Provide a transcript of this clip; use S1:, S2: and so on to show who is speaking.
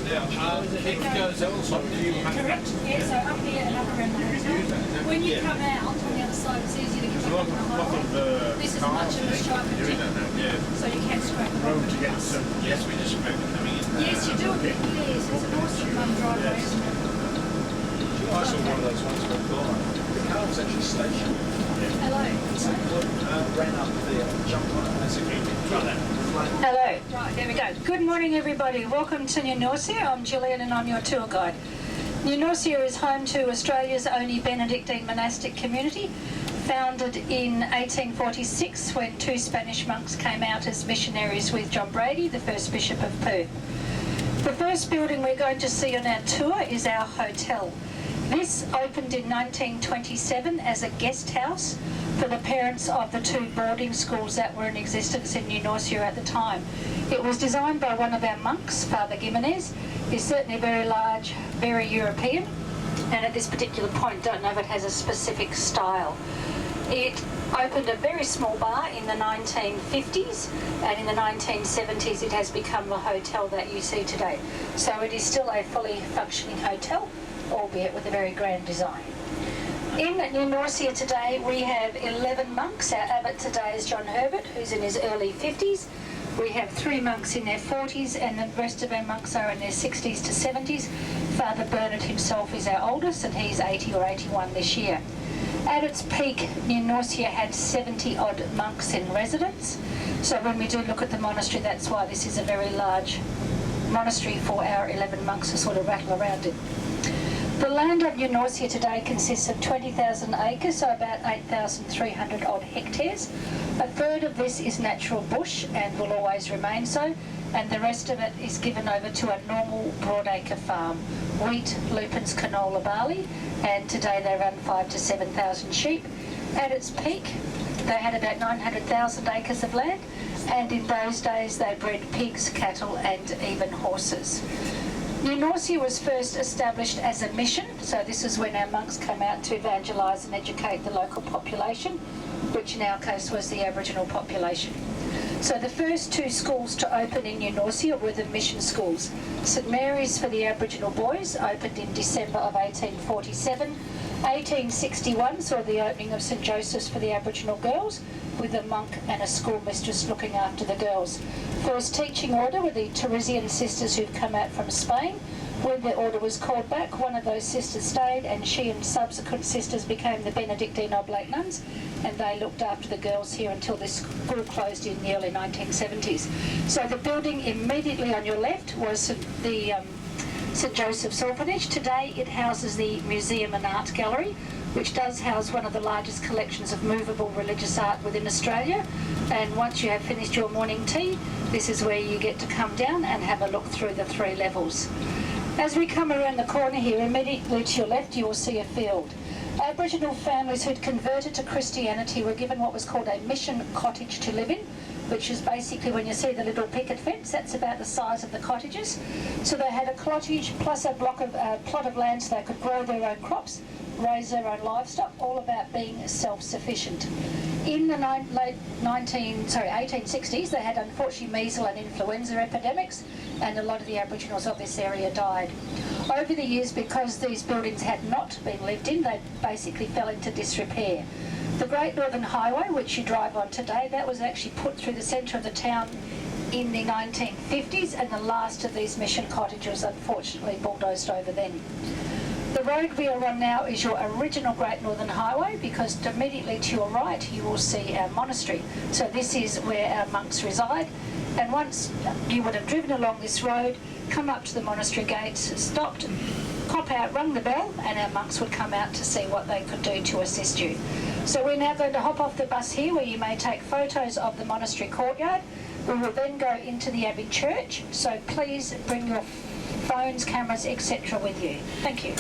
S1: It goes also.
S2: Correct. Yeah, so up here and up around the hotel. When you come out on the other side, it's easier to get back on the highway. This is much of a sharper tip, so you can scrape the road to us.
S1: Yes, we just scrape it coming in.
S2: Yes, you do. Yes, it's an awesome driveway, isn't it?
S3: I saw one of those ones where the car was actually stationed.
S2: Hello.
S3: Ran up there, jumped on it, and that's it.
S4: Hello. Right, there we go. Good morning, everybody. Welcome to New Norcia. I'm Gillian and I'm your tour guide. New Norcia is home to Australia's only Benedictine monastic community, founded in 1846 when two Spanish monks came out as missionaries with John Brady, the first Bishop of Perth. The first building we're going to see on our tour is our hotel. This opened in 1927 as a guest house for the parents of the two boarding schools that were in existence in New Norcia at the time. It was designed by one of our monks, Father Gimenez. He's certainly very large, very European, and at this particular point don't know if it has a specific style. It opened a very small bar in the 1950s, and in the 1970s it has become the hotel that you see today. So it is still a fully functioning hotel, albeit with a very grand design. In New Norcia today we have 11 monks. Our abbot today is John Herbert, who's in his early 50s. We have 3 monks in their 40s and the rest of our monks are in their 60s to 70s. Father Bernard himself is our oldest and he's 80 or 81 this year. At its peak, New Norcia had 70 odd monks in residence. So when we do look at the monastery, that's why this is a very large monastery for our 11 monks to sort of rattle around in. The land of New Norcia today consists of 20,000 acres, so about 8,300 odd hectares. A third of this is natural bush and will always remain so, and the rest of it is given over to a normal broadacre farm. Wheat, lupins, canola, barley, and today they run 5,000 to 7,000 sheep. At its peak, they had about 900,000 acres of land, and in those days they bred pigs, cattle, and even horses. New Norcia was first established as a mission, so this is when our monks came out to evangelise and educate the local population, which in our case was the Aboriginal population. So the first 2 schools to open in New Norcia were the mission schools. St Mary's for the Aboriginal boys opened in December of 1847. 1861 saw the opening of St Joseph's for the Aboriginal girls, with a monk and a schoolmistress looking after the girls. First teaching order were the Teresian sisters who'd come out from Spain. When their order was called back, one of those sisters stayed, and she and subsequent sisters became the Benedictine Oblate nuns, and they looked after the girls here until this school closed in the early 1970s. So the building immediately on your left was the St Joseph's Orphanage. Today it houses the Museum and Art Gallery, which does house one of the largest collections of movable religious art within Australia. And once you have finished your morning tea, this is where you get to come down and have a look through the 3 levels. As we come around the corner here, immediately to your left, you will see a field. Aboriginal families who'd converted to Christianity were given what was called a mission cottage to live in, which is basically, when you see the little picket fence, that's about the size of the cottages. So they had a cottage plus a plot of land so they could grow their own crops, raise their own livestock, all about being self-sufficient. In the late 1860s, they had unfortunately measles and influenza epidemics, and a lot of the Aboriginals of this area died. Over the years, because these buildings had not been lived in, they basically fell into disrepair. The Great Northern Highway, which you drive on today, that was actually put through the centre of the town in the 1950s, and the last of these mission cottages unfortunately bulldozed over then. The road we are on now is your original Great Northern Highway, because immediately to your right you will see our monastery. So this is where our monks reside, and once you would have driven along this road, come up to the monastery gates, stopped, pop out, rung the bell, and our monks would come out to see what they could do to assist you. So we're now going to hop off the bus here, where you may take photos of the monastery courtyard. We will then go into the Abbey Church, so please bring your phones, cameras, etc. with you. Thank you.